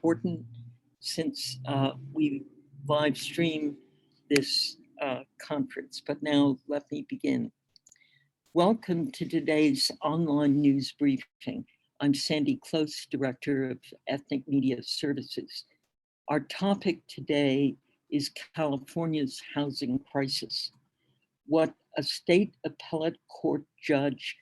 important since we live stream this conference, but now let me begin. Welcome to today's online news briefing. I'm Sandy Close, Director of Ethnic Media Services. Our topic today is California's housing crisis. What a state appellate court judge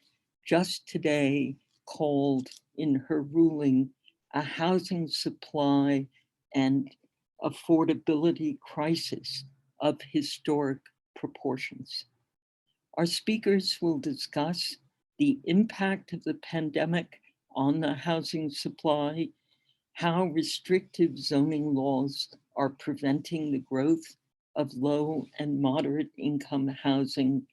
just today called in her ruling a housing supply and affordability crisis of historic proportions. Our speakers will discuss the impact of the pandemic on the housing supply, how restrictive zoning laws are preventing the growth of low and moderate income housing,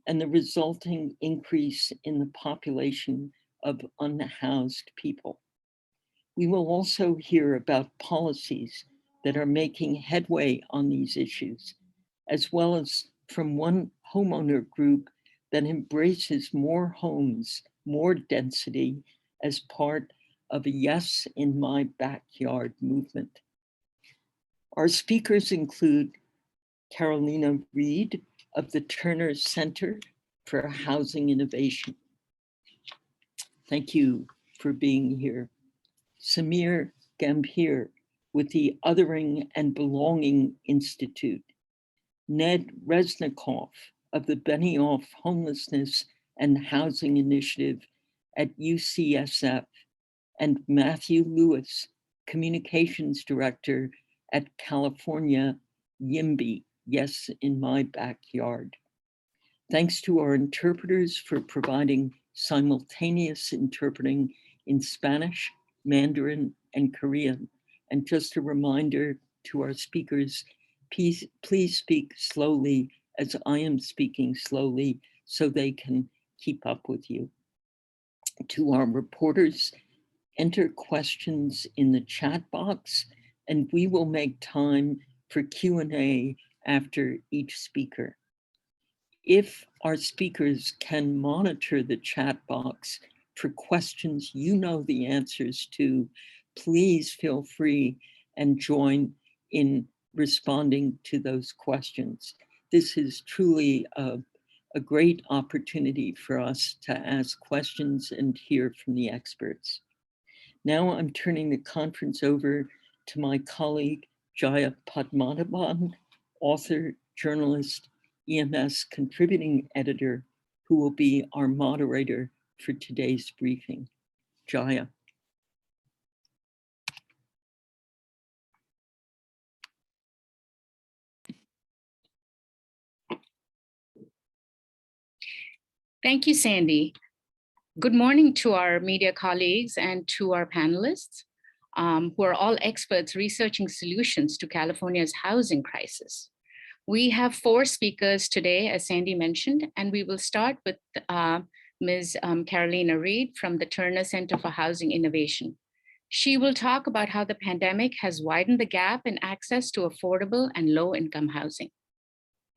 and the resulting increase in the population of unhoused people. We will also hear about policies that are making headway on these issues, as well as from one homeowner group that embraces more homes, more density as part of a Yes in My Backyard movement. Our speakers include Carolina Reed of the Turner Center for Housing Innovation. Thank you for being here. Samir Gambhir with the Othering and Belonging Institute. Ned Reznikov of the Benioff Homelessness and Housing Initiative at UCSF, and Matthew Lewis, Communications Director at California YIMBY, Yes in My Backyard. Thanks to our interpreters for providing simultaneous interpreting in Spanish, Mandarin, and Korean. And just a reminder to our speakers, please speak slowly as I am speaking slowly so they can keep up with you. To our reporters, enter questions in the chat box and we will make time for Q&A after each speaker. If our speakers can monitor the chat box for questions you know the answers to, please feel free and join in responding to those questions. This is truly a great opportunity for us to ask questions and hear from the experts. Now I'm turning the conference over to my colleague, Jaya Padmanabhan, author, journalist, EMS contributing editor, who will be our moderator for today's briefing. Jaya. Thank you, Sandy. Good morning to our media colleagues and to our panelists, who are all experts researching solutions to California's housing crisis. We have 4 speakers today, as Sandy mentioned, and we will start with Ms. Carolina Reed from the Turner Center for Housing Innovation. She will talk about how the pandemic has widened the gap in access to affordable and low-income housing.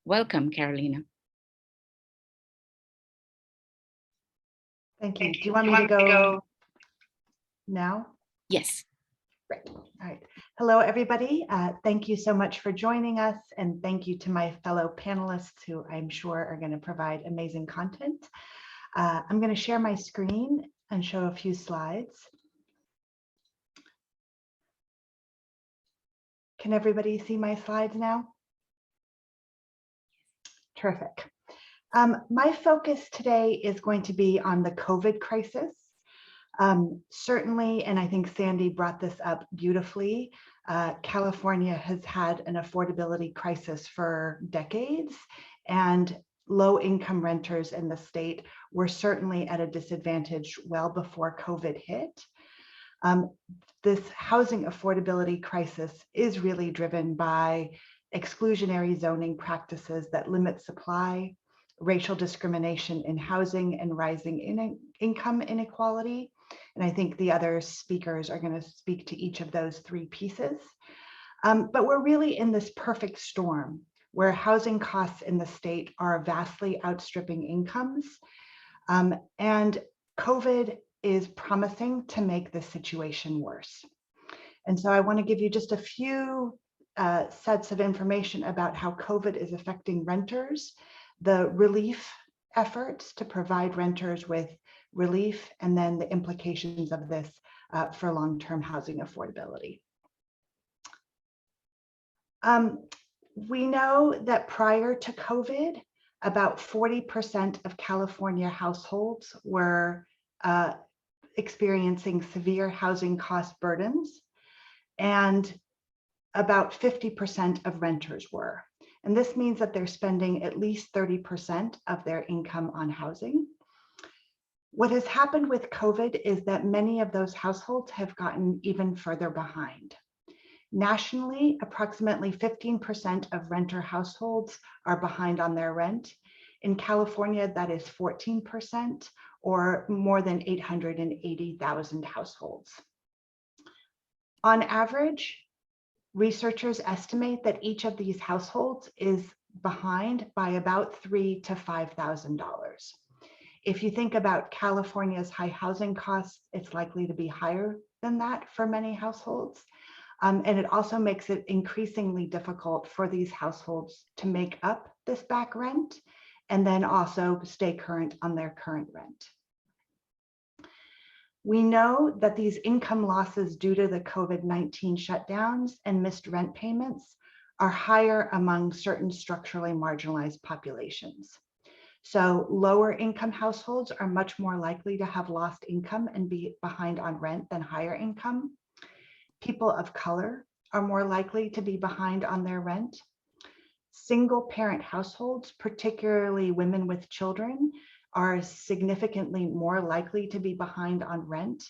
Welcome, Carolina. Thank you. Do you want me to go now? Yes. Great. All right. Hello, everybody. Thank you so much for joining us. And thank you to my fellow panelists who I'm sure are going to provide amazing content. I'm going to share my screen and show a few slides. Can everybody see my slides now? Terrific. My focus today is going to be on the COVID crisis. Certainly, and I think Sandy brought this up beautifully, California has had an affordability crisis for decades, and low-income renters in the state were certainly at a disadvantage well before COVID hit. This housing affordability crisis is really driven by exclusionary zoning practices that limit supply, racial discrimination in housing, and rising income inequality. And I think the other speakers are going to speak to each of those 3 pieces. But we're really in this perfect storm where housing costs in the state are vastly outstripping incomes. And COVID is promising to make the situation worse. And so I want to give you just a few sets of information about how COVID is affecting renters, the relief efforts to provide renters with relief, and then the implications of this for long-term housing affordability. We know that prior to COVID, about 40% of California households were experiencing severe housing cost burdens, and about 50% of renters were. And this means that they're spending at least 30% of their income on housing. What has happened with COVID is that many of those households have gotten even further behind. Nationally, approximately 15% of renter households are behind on their rent. In California, that is 14%, or more than 880,000 households. On average, researchers estimate that each of these households is behind by about $3,000 to $5,000. If you think about California's high housing costs, it's likely to be higher than that for many households. And it also makes it increasingly difficult for these households to make up this back rent and then also stay current on their current rent. We know that these income losses due to the COVID-19 shutdowns and missed rent payments are higher among certain structurally marginalized populations. So lower income households are much more likely to have lost income and be behind on rent than higher income. People of color are more likely to be behind on their rent. Single parent households, particularly women with children, are significantly more likely to be behind on rent,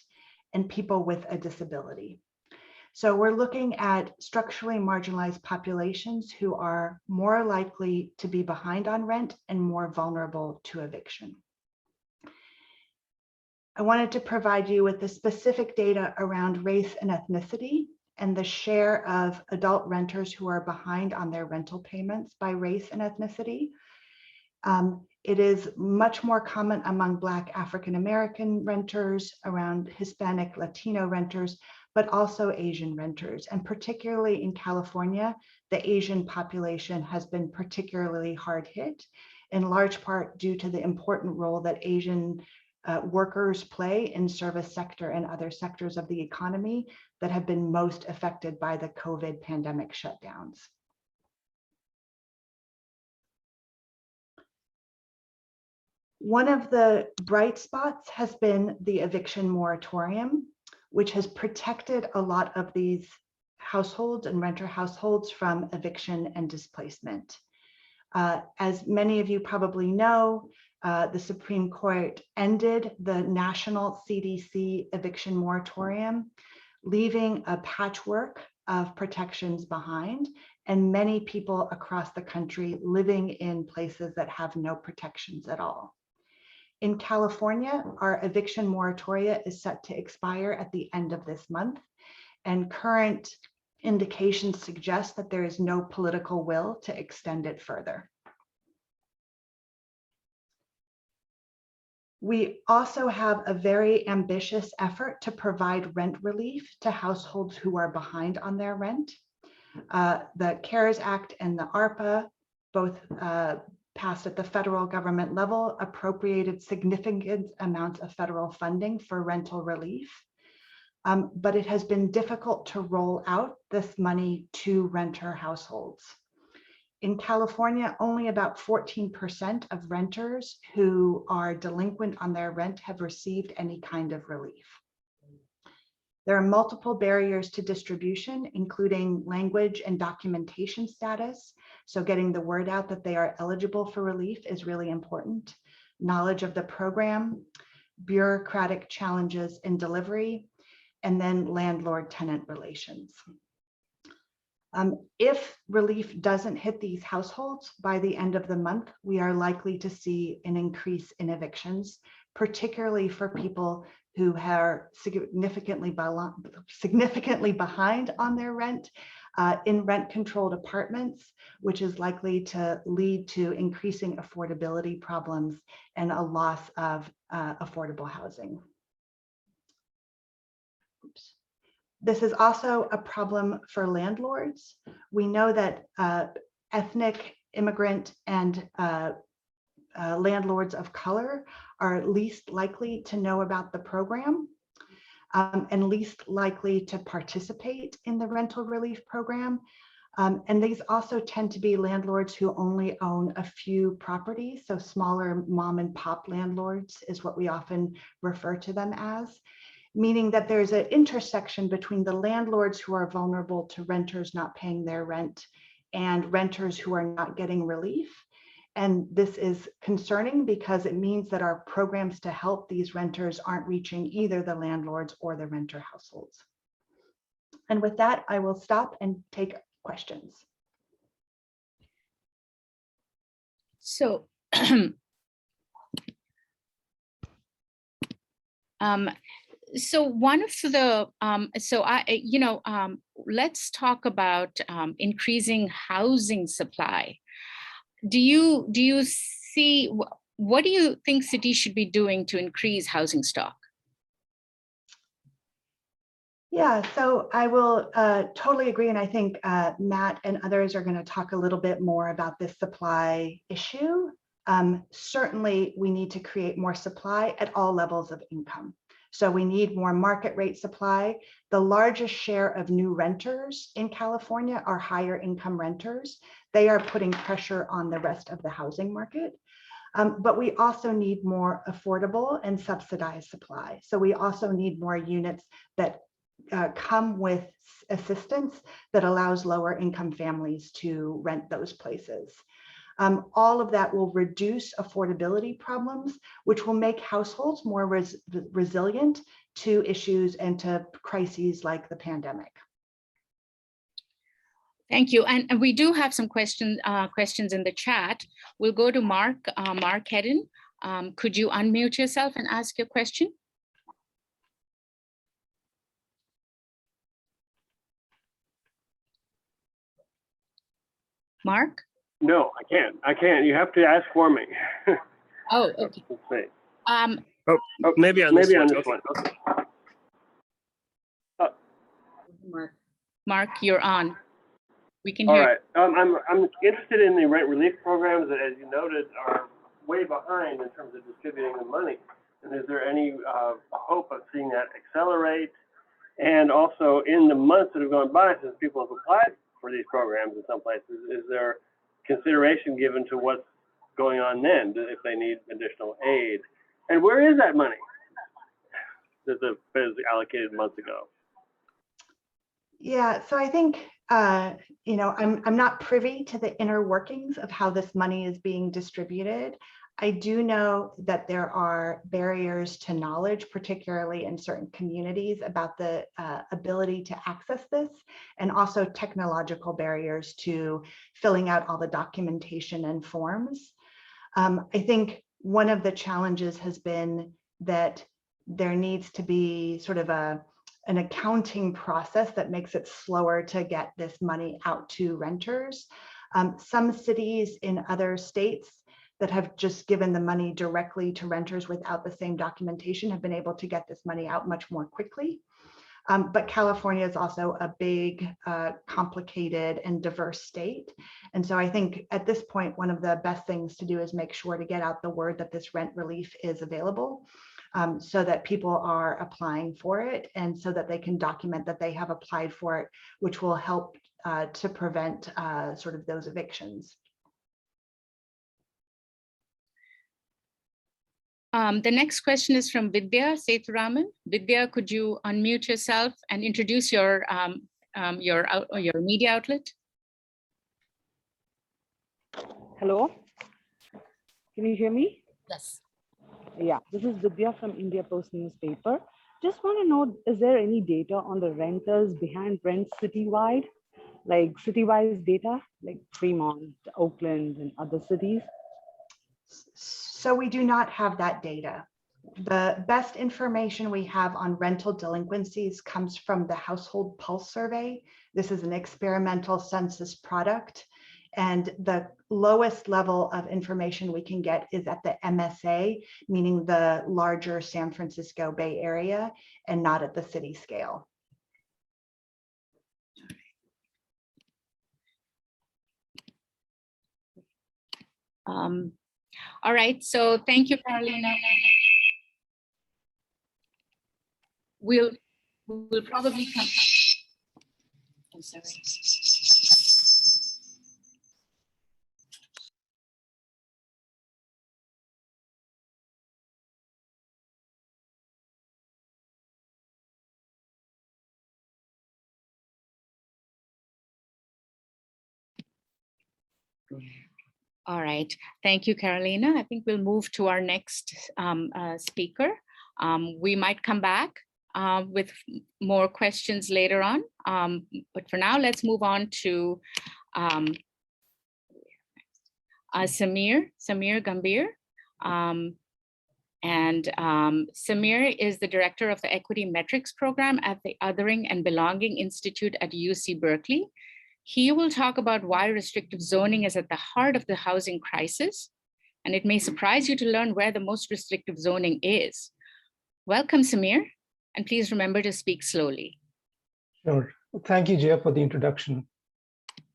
and people with a disability. So we're looking at structurally marginalized populations who are more likely to be behind on rent and more vulnerable to eviction. I wanted to provide you with the specific data around race and ethnicity and the share of adult renters who are behind on their rental payments by race and ethnicity. It is much more common among Black African-American renters, around Hispanic Latino renters, but also Asian renters. And particularly in California, the Asian population has been particularly hard hit, in large part due to the important role that Asian workers play in service sector and other sectors of the economy that have been most affected by the COVID pandemic shutdowns. One of the bright spots has been the eviction moratorium, which has protected a lot of these households and renter households from eviction and displacement. As many of you probably know, the Supreme Court ended the national CDC eviction moratorium, leaving a patchwork of protections behind, and many people across the country living in places that have no protections at all. In California, our eviction moratoria is set to expire at the end of this month, and current indications suggest that there is no political will to extend it further. We also have a very ambitious effort to provide rent relief to households who are behind on their rent. The CARES Act and the ARPA, both passed at the federal government level, appropriated significant amounts of federal funding for rental relief. But it has been difficult to roll out this money to renter households. In California, only about 14% of renters who are delinquent on their rent have received any kind of relief. There are multiple barriers to distribution, including language and documentation status. So getting the word out that they are eligible for relief is really important. Knowledge of the program, bureaucratic challenges in delivery, and then landlord-tenant relations. If relief doesn't hit these households by the end of the month, we are likely to see an increase in evictions, particularly for people who are significantly behind on their rent in rent-controlled apartments, which is likely to lead to increasing affordability problems and a loss of affordable housing. Oops. This is also a problem for landlords. We know that ethnic, immigrant, and landlords of color are least likely to know about the program and least likely to participate in the rental relief program. And these also tend to be landlords who only own a few properties. So smaller mom and pop landlords is what we often refer to them as, meaning that there's an intersection between the landlords who are vulnerable to renters not paying their rent and renters who are not getting relief. And this is concerning because it means that our programs to help these renters aren't reaching either the landlords or the renter households. And with that, I will stop and take questions. So, so one of the, let's talk about increasing housing supply. Do you see, what do you think cities should be doing to increase housing stock? Yeah, so I will totally agree. And I think Matt and others are going to talk a little bit more about this supply issue. Certainly, we need to create more supply at all levels of income. So we need more market rate supply. The largest share of new renters in California are higher income renters. They are putting pressure on the rest of the housing market. But we also need more affordable and subsidized supply. So we also need more units that come with assistance that allows lower income families to rent those places. All of that will reduce affordability problems, which will make households more resilient to issues and to crises like the pandemic. Thank you. And we do have some questions in the chat. We'll go to Mark Hedden. Could you unmute yourself and ask your question? Mark? No, I can't. I can't. You have to ask for me. Oh, okay. Let's see. Maybe on this one. Okay. Mark, you're on. We can All hear. right. I'm interested in the rent relief programs that, as you noted, are way behind in terms of distributing the money. And is there any hope of seeing that accelerate? And also, in the months that have gone by since people have applied for these programs in some places, is there consideration given to what's going on then, if they need additional aid? And where is that money that was allocated months ago? Yeah, so I think, I'm not privy to the inner workings of how this money is being distributed. I do know that there are barriers to knowledge, particularly in certain communities, about the ability to access this, and also technological barriers to filling out all the documentation and forms. I think one of the challenges has been that there needs to be sort of an accounting process that makes it slower to get this money out to renters. Some cities in other states that have just given the money directly to renters without the same documentation have been able to get this money out much more quickly. But California is also a big, complicated and diverse state. And so I think at this point, one of the best things to do is make sure to get out the word that this rent relief is available, so that people are applying for it and so that they can document that they have applied for it, which will help to prevent sort of those evictions. The next question is from Vidya Sethuraman. Vidya, could you unmute yourself and introduce your media outlet? Hello, can you hear me? Yes. Yeah, this is Vidya from India Post newspaper. Just want to know, is there any data on the renters behind rent citywide, like city-wise data, like Fremont, Oakland, and other cities? So we do not have that data. The best information we have on rental delinquencies comes from the Household Pulse Survey. This is an experimental census product. And the lowest level of information we can get is at the MSA, meaning the larger San Francisco Bay Area, and not at the city scale. All right, so thank you, Carolina. We'll probably come. I'm sorry. All right, thank you, Carolina. I think we'll move to our next speaker. We might come back with more questions later on, but for now, let's move on to Samir Gambhir. Samir is the director of the Equity Metrics Program at the Othering and Belonging Institute at UC Berkeley. He will talk about why restrictive zoning is at the heart of the housing crisis, and it may surprise you to learn where the most restrictive zoning is. Welcome, Samir, and please remember to speak slowly. Sure. Thank you, Jia, for the introduction.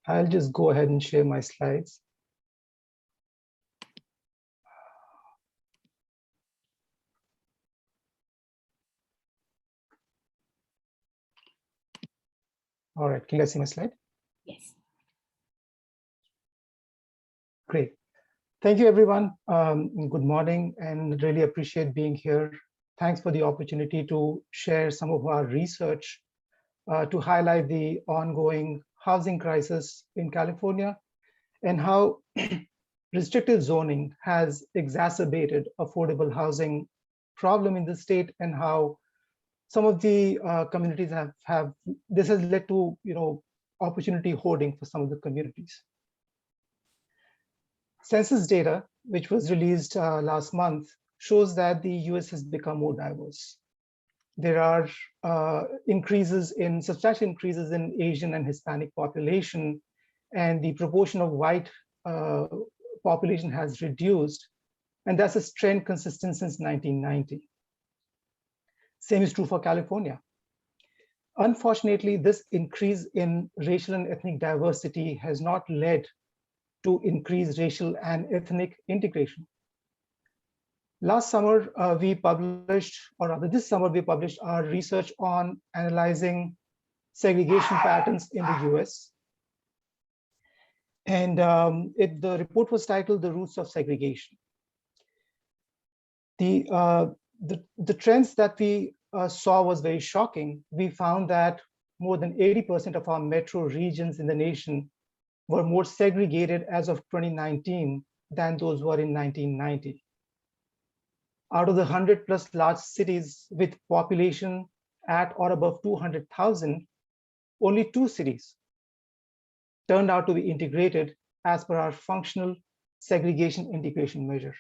I'll just go ahead and share my slides. All right, can you guys see my slide? Yes. Great. Thank you, everyone. Good morning, and really appreciate being here. Thanks for the opportunity to share some of our research to highlight the ongoing housing crisis in California and how restrictive zoning has exacerbated affordable housing problem in the state, and how some of the communities have this has led to opportunity hoarding for some of the communities. Census data, which was released last month, shows that the US has become more diverse. There are substantial increases in Asian and Hispanic population, and the proportion of white population has reduced, and that's a trend consistent since 1990. Same is true for California. Unfortunately, this increase in racial and ethnic diversity has not led to increased racial and ethnic integration. Last summer, this summer, we published our research on analyzing segregation patterns in the US. And the report was titled "The Roots of Segregation." The trends that we saw was very shocking. We found that more than 80% of our metro regions in the nation were more segregated as of 2019 than those were in 1990. Out of the 100+ large cities with population at or above 200,000, only 2 cities turned out to be integrated as per our functional segregation integration measure.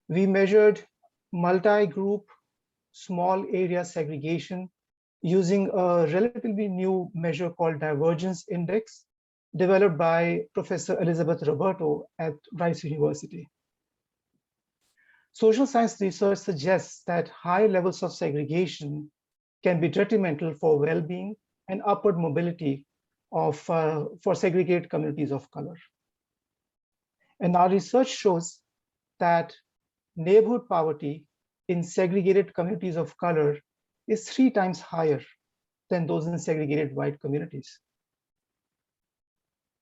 We measured multi-group small area segregation using a relatively new measure called Divergence Index, developed by Professor Elizabeth Roberto at Rice University. Social science research suggests that high levels of segregation can be detrimental for well-being and upward mobility for segregated communities of color. And our research shows that neighborhood poverty in segregated communities of color is 3 times higher than those in segregated white communities.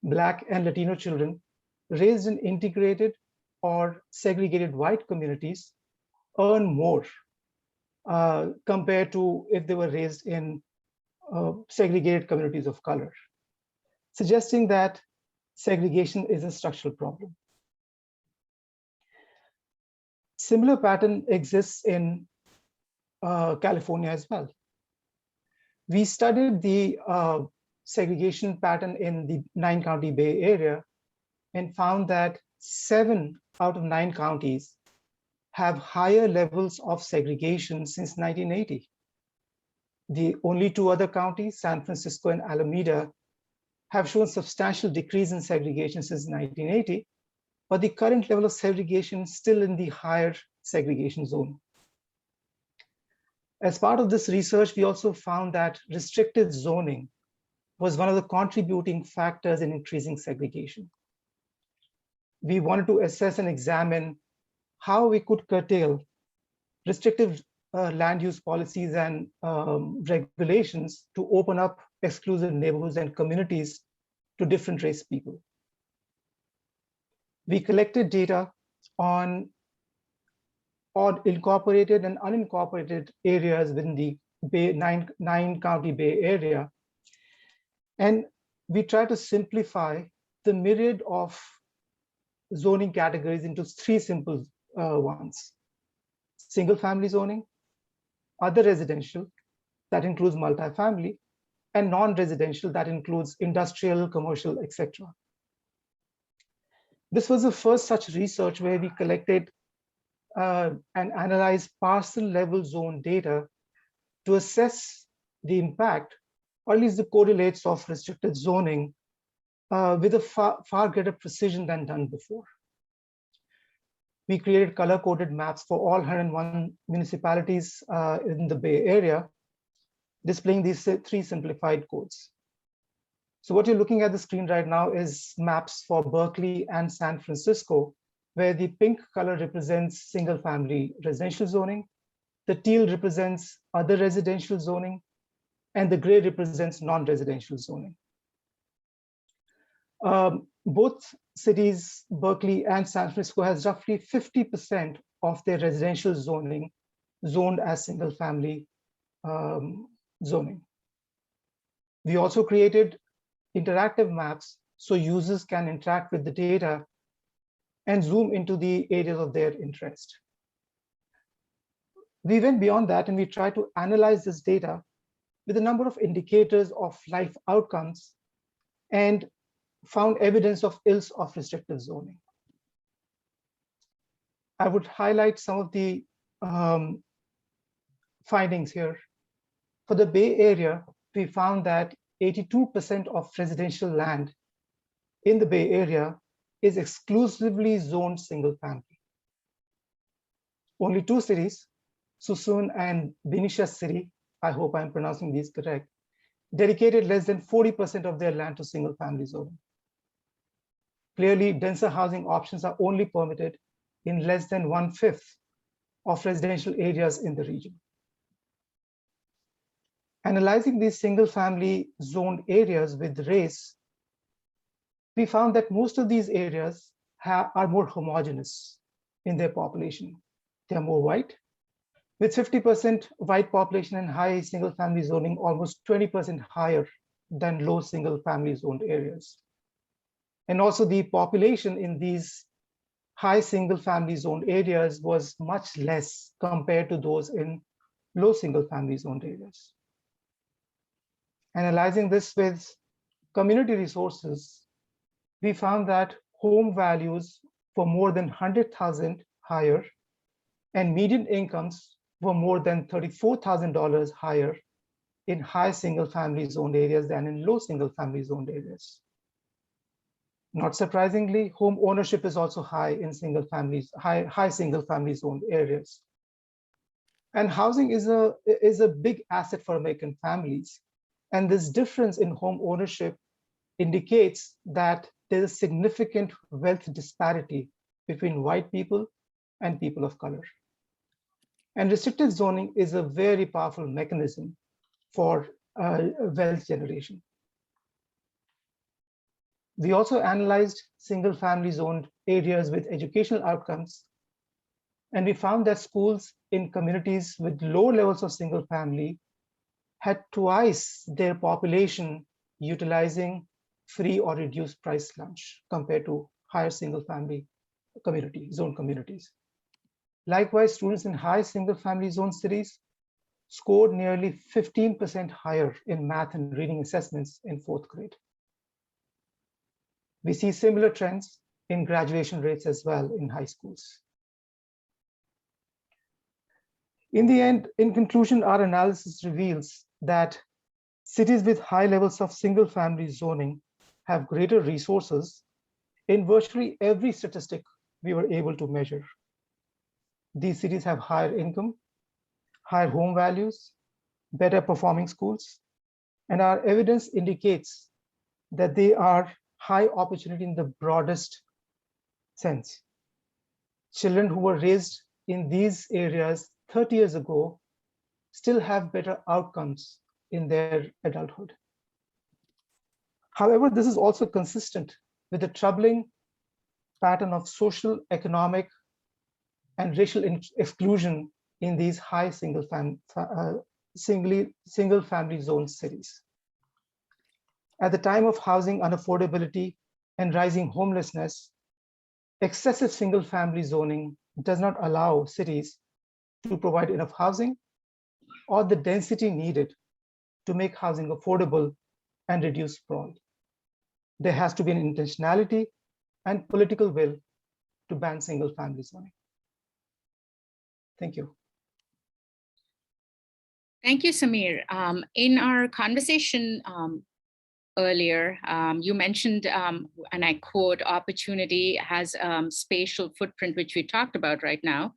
Black and Latino children raised in integrated or segregated white communities earn more compared to if they were raised in segregated communities of color, suggesting that segregation is a structural problem. Similar pattern exists in California as well. We studied the segregation pattern in the 9-county Bay Area and found that 7 out of 9 counties have higher levels of segregation since 1980. The only 2 other counties, San Francisco and Alameda, have shown substantial decrease in segregation since 1980, but the current level of segregation is still in the higher segregation zone. As part of this research, we also found that restrictive zoning was one of the contributing factors in increasing segregation. we wanted to assess and examine how we could curtail restrictive land use policies and regulations to open up exclusive neighborhoods and communities to different race people. We collected data on incorporated and unincorporated areas within the nine county Bay Area. And we try to simplify the myriad of zoning categories into three simple ones: single family zoning, other residential, that includes multifamily, and non-residential, that includes industrial, commercial, etc. This was the first such research where we collected and analyzed parcel level zone data to assess the impact, or at least the correlates of restricted zoning with a far greater precision than done before. We created color-coded maps for all 101 municipalities in the Bay Area, displaying these three simplified codes. So what you're looking at the screen right now is maps for Berkeley and San Francisco, where the pink color represents single-family residential zoning, the teal represents other residential zoning, and the gray represents non-residential zoning. Both cities, Berkeley and San Francisco, has roughly 50% of their residential zoning zoned as single-family zoning. We also created interactive maps so users can interact with the data and zoom into the areas of their interest. We went beyond that and we tried to analyze this data with a number of indicators of life outcomes and found evidence of ills of restrictive zoning. I would highlight some of the findings here. For the Bay Area, we found that 82% of residential land in the Bay Area is exclusively zoned single family. Only two cities, Suisun and Benicia City, I hope I'm pronouncing these correct, dedicated less than 40% of their land to single family zoning. Clearly, denser housing options are only permitted in less than 1/5 of residential areas in the region. Analyzing these single family zoned areas with race, we found that most of these areas are more homogeneous in their population. They're more white, with 50% white population and high single family zoning almost 20% higher than low single family zoned areas. And also the population in these high single family zoned areas was much less compared to those in low single family zoned areas. Analyzing this with community resources, we found that home values were more than 100,000 higher and median incomes were more than $34,000 higher in high single family zoned areas than in low single family zoned areas. Not surprisingly, home ownership is also high in single families, high single family zoned areas. And housing is a big asset for American families. And this difference in home ownership indicates that there's a significant wealth disparity between white people and people of color. And restrictive zoning is a very powerful mechanism for wealth generation. We also analyzed single family zoned areas with educational outcomes. And we found that schools in communities with low levels of single family had twice their population utilizing free or reduced price lunch compared to higher single family zone communities. Likewise, students in high single family zone cities scored nearly 15% higher in math and reading assessments in 4th grade. We see similar trends in graduation rates as well in high schools. In the end, in conclusion, our analysis reveals that cities with high levels of single family zoning have greater resources in virtually every statistic we were able to measure. These cities have higher income, higher home values, better performing schools, and our evidence indicates that they are high opportunity in the broadest sense. Children who were raised in these areas 30 years ago still have better outcomes in their adulthood. However, this is also consistent with the troubling pattern of social, economic, and racial exclusion in these high single-family zone cities. At the time of housing unaffordability and rising homelessness, excessive single-family zoning does not allow cities to provide enough housing or the density needed to make housing affordable and reduce sprawl. There has to be an intentionality and political will to ban single-family zoning. Thank you. Thank you, Samir. In our conversation earlier, you mentioned, and I quote, opportunity has spatial footprint, which we talked about right now.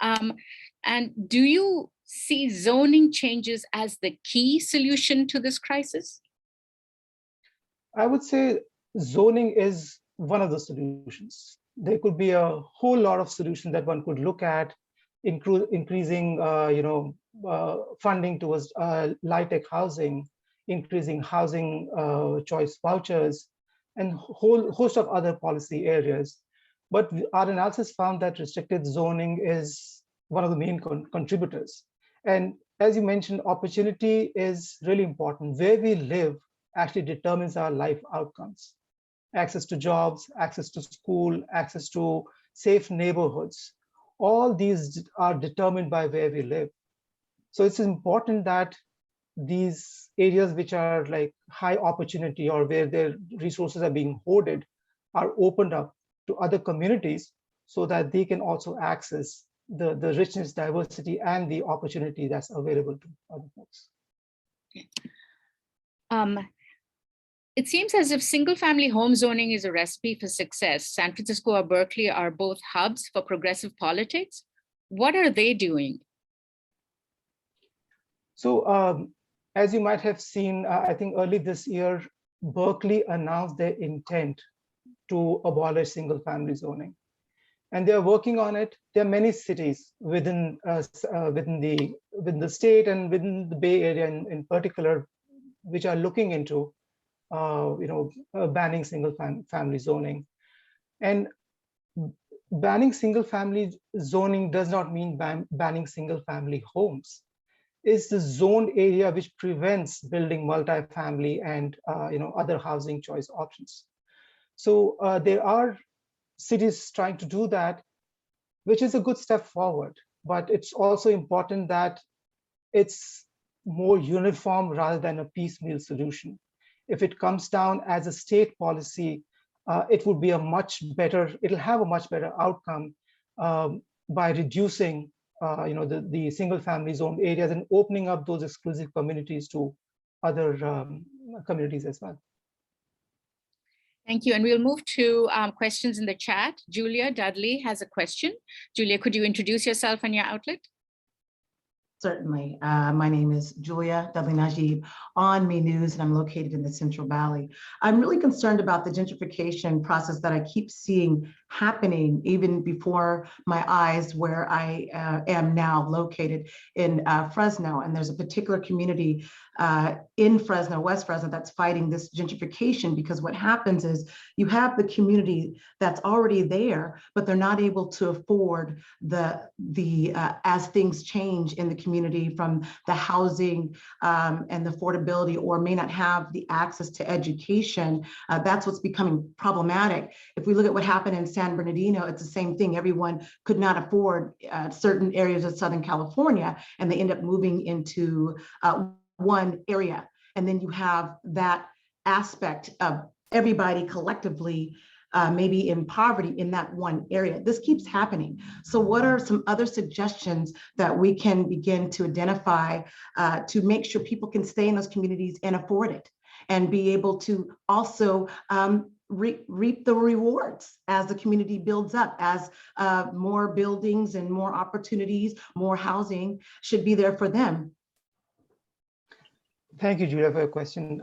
And do you see zoning changes as the key solution to this crisis? I would say zoning is one of the solutions. There could be a whole lot of solutions that one could look at, increasing funding towards light-tech housing, increasing housing choice vouchers, and whole host of other policy areas. But our analysis found that restricted zoning is one of the main contributors. And as you mentioned, opportunity is really important. Where we live actually determines our life outcomes. Access to jobs, access to school, access to safe neighborhoods. All these are determined by where we live. So it's important that these areas which are like high opportunity or where their resources are being hoarded are opened up to other communities so that they can also access the richness, diversity, and the opportunity that's available to other folks. It seems as if single-family home zoning is a recipe for success. San Francisco or Berkeley are both hubs for progressive politics. What are they doing? So as you might have seen, I think early this year, Berkeley announced their intent to abolish single-family zoning. And they're working on it. There are many cities within the state and within the Bay Area in particular, which are looking into banning single-family zoning. And banning single-family zoning does not mean banning single-family homes. It's the zoned area which prevents building multifamily and other housing choice options. So there are cities trying to do that, which is a good step forward. But it's also important that it's more uniform rather than a piecemeal solution. If it comes down as a state policy, it would be it'll have a much better outcome by reducing the single-family zone areas and opening up those exclusive communities to other communities as well. Thank you. And we'll move to questions in the chat. Julia Dudley has a question. Julia, could you introduce yourself and your outlet? Certainly. My name is Julia Dudley Najib on Me News, and I'm located in the Central Valley. I'm really concerned about the gentrification process that I keep seeing happening even before my eyes, where I am now located in Fresno. And there's a particular community in Fresno, West Fresno, that's fighting this gentrification, because what happens is you have the community that's already there, but they're not able to afford as things change in the community, from the housing and the affordability, or may not have the access to education. That's what's becoming problematic. If we look at what happened in San Bernardino, it's the same thing. Everyone could not afford certain areas of Southern California, and they end up moving into one area. And then you have that aspect of everybody collectively maybe in poverty in that one area. This keeps happening. So what are some other suggestions that we can begin to identify to make sure people can stay in those communities and afford it, and be able to also reap the rewards as the community builds up, as more buildings and more opportunities, more housing should be there for them? Thank you, Julia, for your question.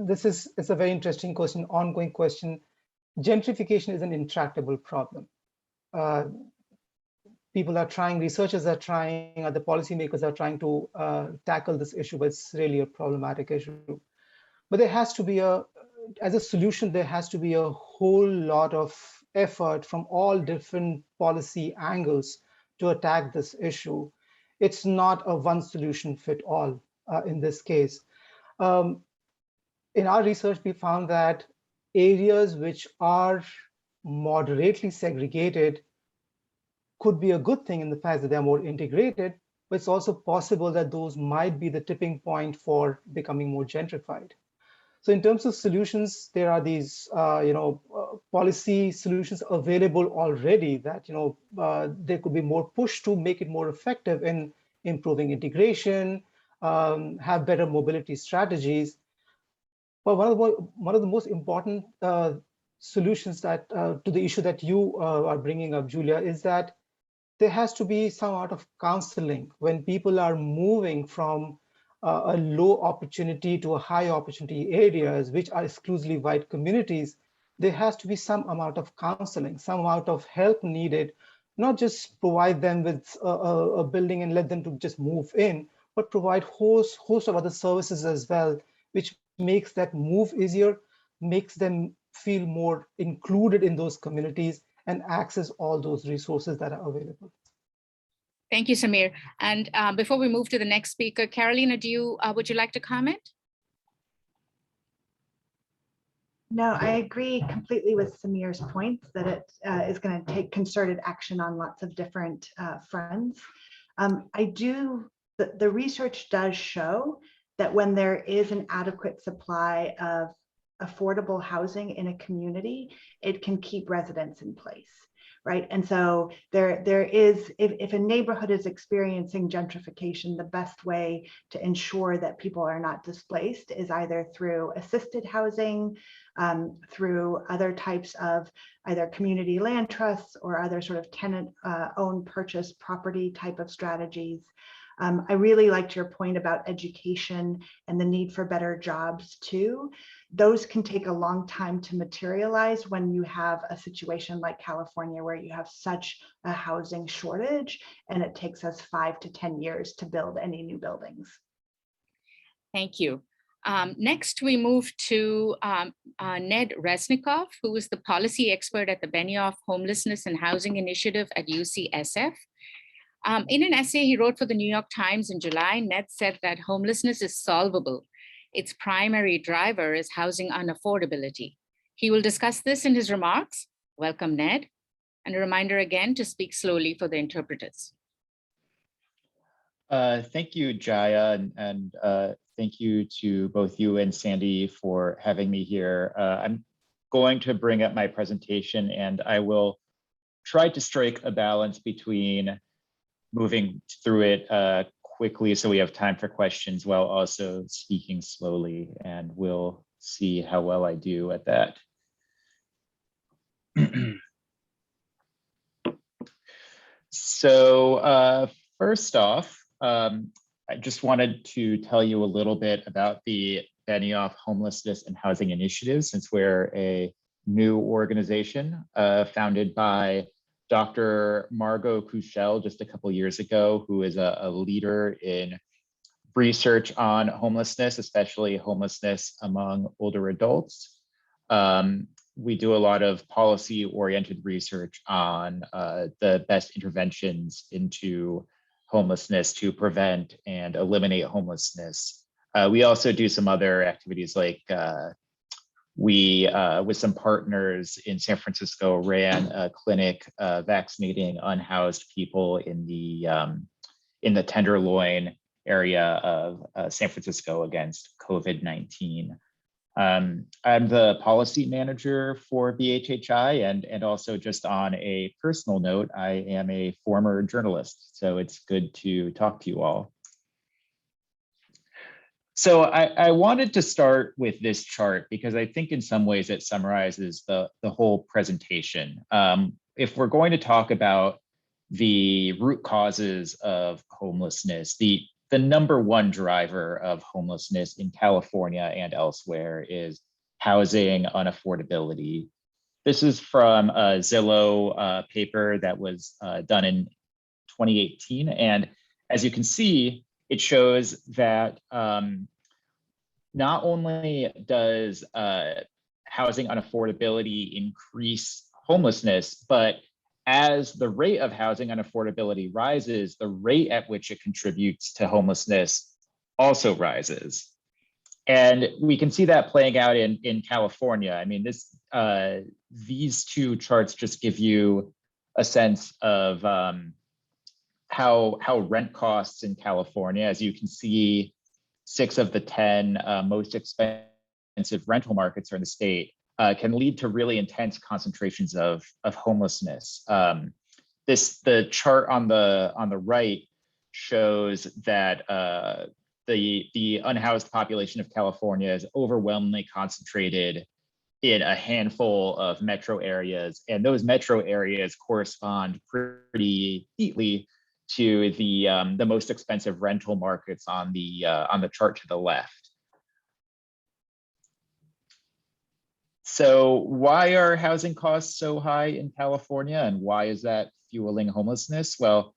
It's a very interesting question, ongoing question. gentrification is an intractable problem. People are trying, researchers are trying, other policymakers are trying to tackle this issue, but it's really a problematic issue. But there has to be as a solution, there has to be a whole lot of effort from all different policy angles to attack this issue. It's not a one solution fit all in this case. In our research, we found that areas which are moderately segregated could be a good thing in the fact that they're more integrated, but it's also possible that those might be the tipping point for becoming more gentrified. So in terms of solutions, there are these policy solutions available already that there could be more push to make it more effective in improving integration, have better mobility strategies. But one of the most important solutions that to the issue that you are bringing up, Julia, is that there has to be some sort of counseling when people are moving from a low opportunity to a high opportunity areas, which are exclusively white communities. There has to be some amount of counseling, some amount of help needed, not just provide them with a building and let them to just move in, but provide host of other services as well, which makes that move easier, makes them feel more included in those communities and access all those resources that are available. Thank you, Samir. And before we move to the next speaker, Carolina, would you like to comment? No, I agree completely with Samir's points that it is going to take concerted action on lots of different fronts. The research does show that when there is an adequate supply of affordable housing in a community, it can keep residents in place. Right. And so there is, if a neighborhood is experiencing gentrification, the best way to ensure that people are not displaced is either through assisted housing, through other types of either community land trusts or other sort of tenant owned purchase property type of strategies. I really liked your point about education and the need for better jobs too. Those can take a long time to materialize when you have a situation like California where you have such a housing shortage and it takes us 5 to 10 years to build any new buildings. Thank you. Next, we move to Ned Reznikov, who is the policy expert at the Benioff Homelessness and Housing Initiative at Ucsf. In an essay he wrote for the New York Times in July, Ned said that homelessness is solvable. Its primary driver is housing unaffordability. He will discuss this in his remarks. Welcome, Ned. And a reminder again to speak slowly for the interpreters. Thank you, Jaya, and thank you to both you and Sandy for having me here. I'm going to bring up my presentation and I will try to strike a balance between moving through it quickly so we have time for questions while also speaking slowly, and we'll see how well I do at that. So first off, I just wanted to tell you a little bit about the Benioff Homelessness and Housing Initiative, since we're a new organization founded by Dr. Margot Kuchel just a couple years ago, who is a leader in research on homelessness, especially homelessness among older adults. We do a lot of policy-oriented research on the best interventions into homelessness to prevent and eliminate homelessness. We also do some other activities like we, with some partners in San Francisco, ran a clinic vaccinating unhoused people in the Tenderloin area of San Francisco against COVID-19. I'm the policy manager for BHHI, and also just on a personal note, I am a former journalist, so it's good to talk to you all. So I wanted to start with this chart because I think in some ways it summarizes the whole presentation. If we're going to talk about the root causes of homelessness, the number one driver of homelessness in California and elsewhere is housing unaffordability. This is from a Zillow paper that was done in 2018. And as you can see, it shows that not only does housing unaffordability increase homelessness, but as the rate of housing unaffordability rises, the rate at which it contributes to homelessness also rises. And we can see that playing out in California. I mean, these two charts just give you a sense of how rent costs in California. As you can see, 6 of the 10 most expensive rental markets are in the state, can lead to really intense concentrations of homelessness. The chart on the right shows that the unhoused population of California is overwhelmingly concentrated in a handful of metro areas, and those metro areas correspond pretty neatly to the most expensive rental markets on the chart to the left. So why are housing costs so high in California, and why is that fueling homelessness? Well,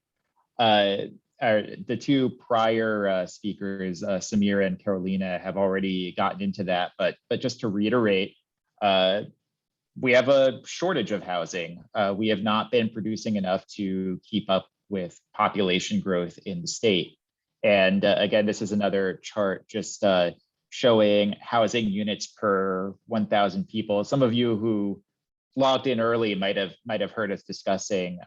the two prior speakers, Samira and Carolina, have already gotten into that, but just to reiterate, we have a shortage of housing. We have not been producing enough to keep up with population growth in the state. And again, this is another chart just showing housing units per 1,000 people. Some of you who logged in early might have heard us discussing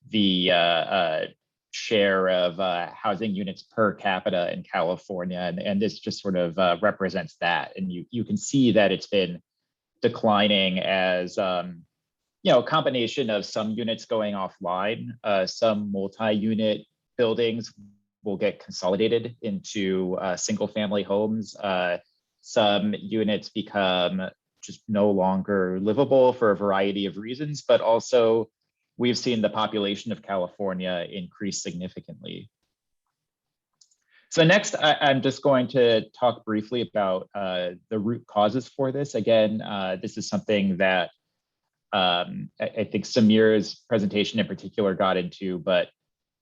the share of housing units per capita in California, and this just sort of represents that. And you can see that it's been declining as a combination of some units going offline, some multi-unit buildings will get consolidated into single-family homes. Some units become just no longer livable for a variety of reasons, but also we've seen the population of California increase significantly. So next, I'm just going to talk briefly about the root causes for this. Again, this is something that I think Samir's presentation in particular got into, but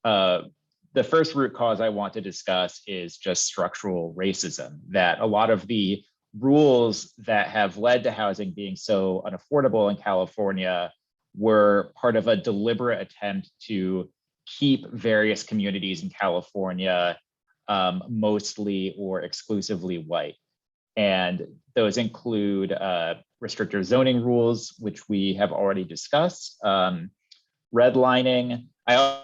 the first root cause I want to discuss is just structural racism, that a lot of the rules that have led to housing being so unaffordable in California were part of a deliberate attempt to keep various communities in California mostly or exclusively white. And those include restrictive zoning rules, which we have already discussed, redlining. I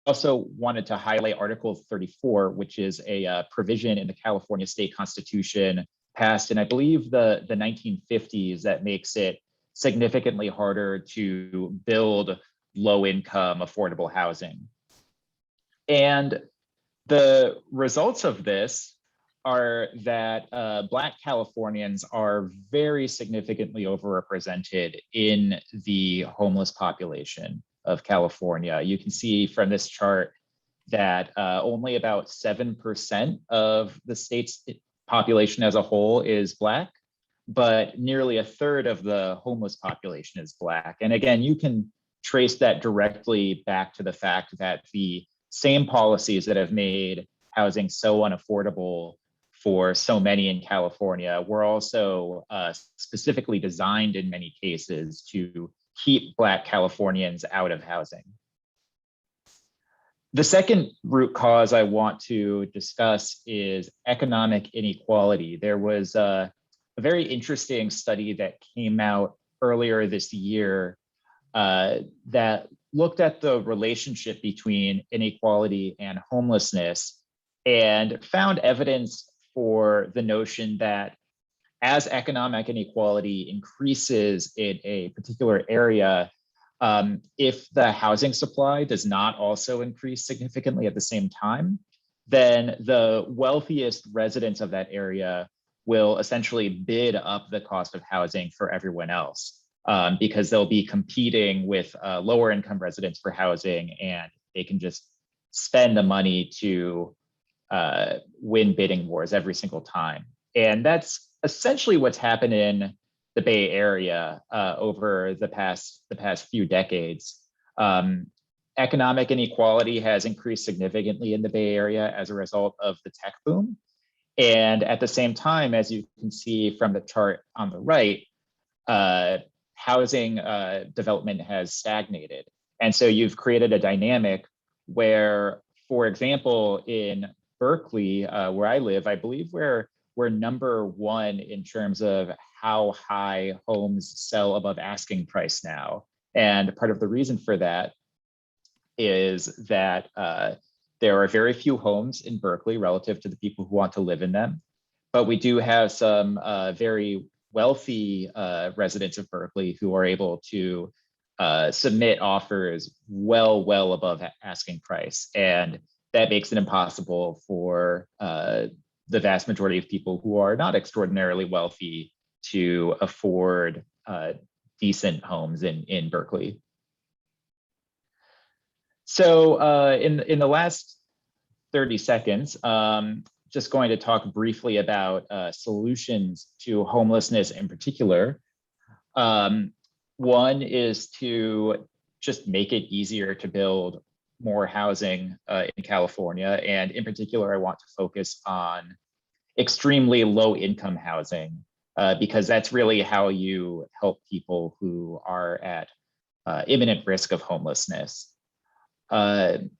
also wanted to highlight Article 34, which is a provision in the California State Constitution passed in, I believe, the 1950s that makes it significantly harder to build low-income affordable housing. And the results of this are that Black Californians are very significantly overrepresented in the homeless population of California. You can see from this chart that only about 7% of the state's population as a whole is Black, but nearly a third of the homeless population is Black. And again, you can trace that directly back to the fact that the same policies that have made housing so unaffordable for so many in California were also specifically designed in many cases to keep Black Californians out of housing. The second root cause I want to discuss is economic inequality. There was a very interesting study that came out earlier this year that looked at the relationship between inequality and homelessness and found evidence for the notion that as economic inequality increases in a particular area, if the housing supply does not also increase significantly at the same time, then the wealthiest residents of that area will essentially bid up the cost of housing for everyone else because they'll be competing with lower income residents for housing, and they can just spend the money to win bidding wars every single time. And that's essentially what's happened in the Bay Area over the past few decades. Economic inequality has increased significantly in the Bay Area as a result of the tech boom. And at the same time, as you can see from the chart on the right, housing development has stagnated. And so you've created a dynamic where, for example, in Berkeley, where I live, I believe we're #1 in terms of how high homes sell above asking price now. And part of the reason for that is that there are very few homes in Berkeley relative to the people who want to live in them. But we do have some very wealthy residents of Berkeley who are able to submit offers well above asking price. And that makes it impossible for the vast majority of people who are not extraordinarily wealthy to afford decent homes in Berkeley. So in the last 30 seconds, just going to talk briefly about solutions to homelessness in particular. One is to just make it easier to build more housing in California. And in particular, I want to focus on extremely low income housing because that's really how you help people who are at imminent risk of homelessness. In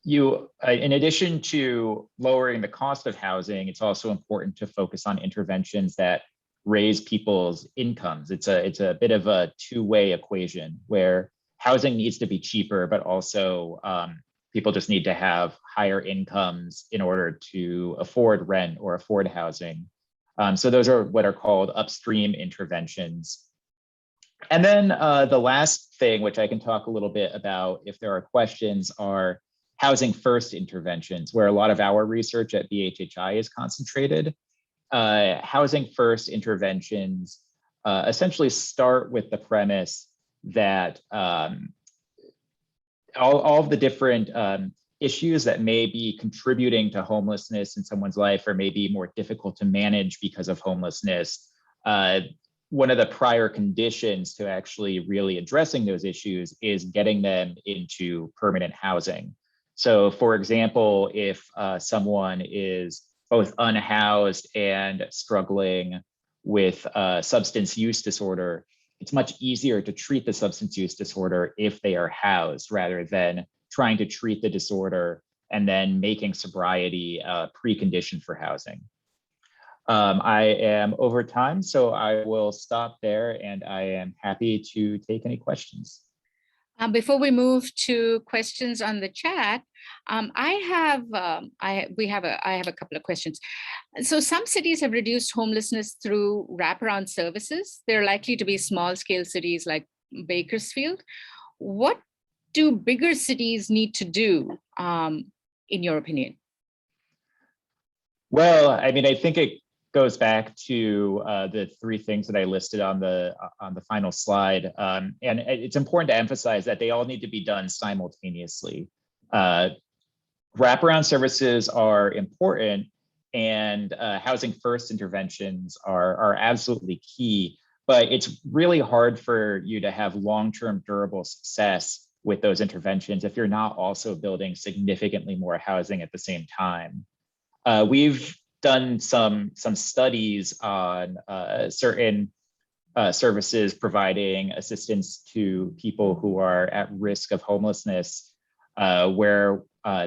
addition to lowering the cost of housing, it's also important to focus on interventions that raise people's incomes. It's a bit of a two-way equation where housing needs to be cheaper, but also people just need to have higher incomes in order to afford rent or afford housing. So those are what are called upstream interventions. And then the last thing, which I can talk a little bit about if there are questions, are housing first interventions, where a lot of our research at BHHI is concentrated. Housing first interventions essentially start with the premise that all of the different issues that may be contributing to homelessness in someone's life or may be more difficult to manage because of homelessness, one of the prior conditions to actually really addressing those issues is getting them into permanent housing. So for example, if someone is both unhoused and struggling with substance use disorder, it's much easier to treat the substance use disorder if they are housed rather than trying to treat the disorder and then making sobriety a precondition for housing. I am over time, so I will stop there and I am happy to take any questions. Before we move to questions on the chat, I have a couple of questions. So some cities have reduced homelessness through wraparound services. They're likely to be small scale cities like Bakersfield. What do bigger cities need to do, in your opinion? Well, I mean, I think it goes back to the three things that I listed on the final slide. And it's important to emphasize that they all need to be done simultaneously. Wraparound services are important and housing first interventions are absolutely key, but it's really hard for you to have long-term durable success with those interventions if you're not also building significantly more housing at the same time. We've done some studies on certain services providing assistance to people who are at risk of homelessness, where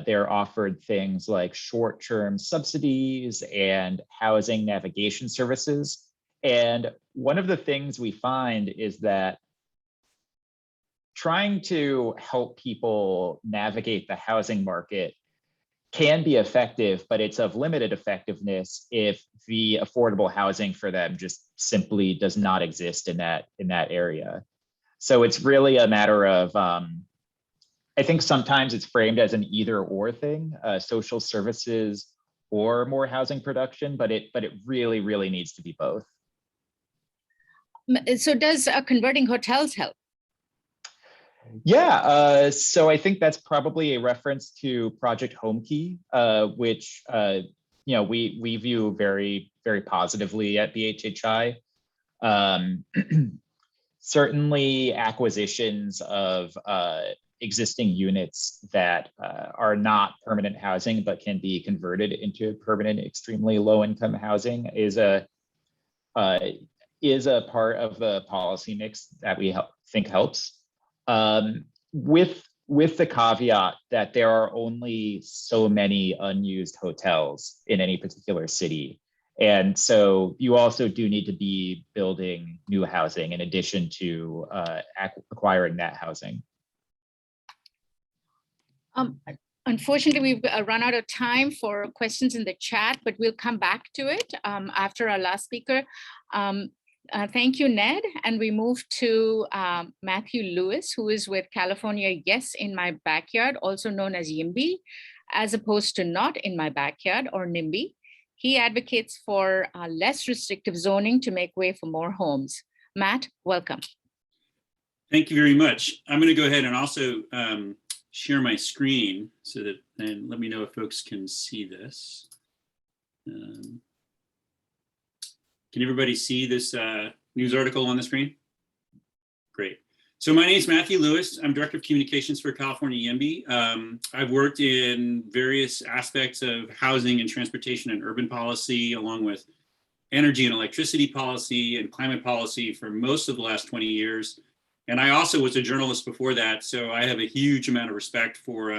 they're offered things like short-term subsidies and housing navigation services. And one of the things we find is that trying to help people navigate the housing market can be effective, but it's of limited effectiveness if the affordable housing for them just simply does not exist in that area. So it's really a matter of, I think sometimes it's framed as an either or thing, social services or more housing production, but it really, really needs to be both. So does converting hotels help? Yeah, so I think that's probably a reference to Project Homekey, which we view very, very positively at BHHI. Certainly acquisitions of existing units that are not permanent housing but can be converted into permanent extremely low income housing is a part of the policy mix that we think helps, with the caveat that there are only so many unused hotels in any particular city. And so you also do need to be building new housing in addition to acquiring that housing. Unfortunately, we've run out of time for questions in the chat, but we'll come back to it after our last speaker. Thank you, Ned. And we move to Matthew Lewis, who is with California Yes in My Backyard, also known as YIMBY, as opposed to Not in My Backyard, or NIMBY. He advocates for less restrictive zoning to make way for more homes. Matt, welcome. Thank you very much. I'm going to go ahead and also share my screen so that, and let me know if folks can see this. Can everybody see this news article on the screen? Great. So my name is Matthew Lewis. I'm Director of Communications for California YIMBY. I've worked in various aspects of housing and transportation and urban policy, along with energy and electricity policy and climate policy for most of the last 20 years. And I also was a journalist before that, so I have a huge amount of respect for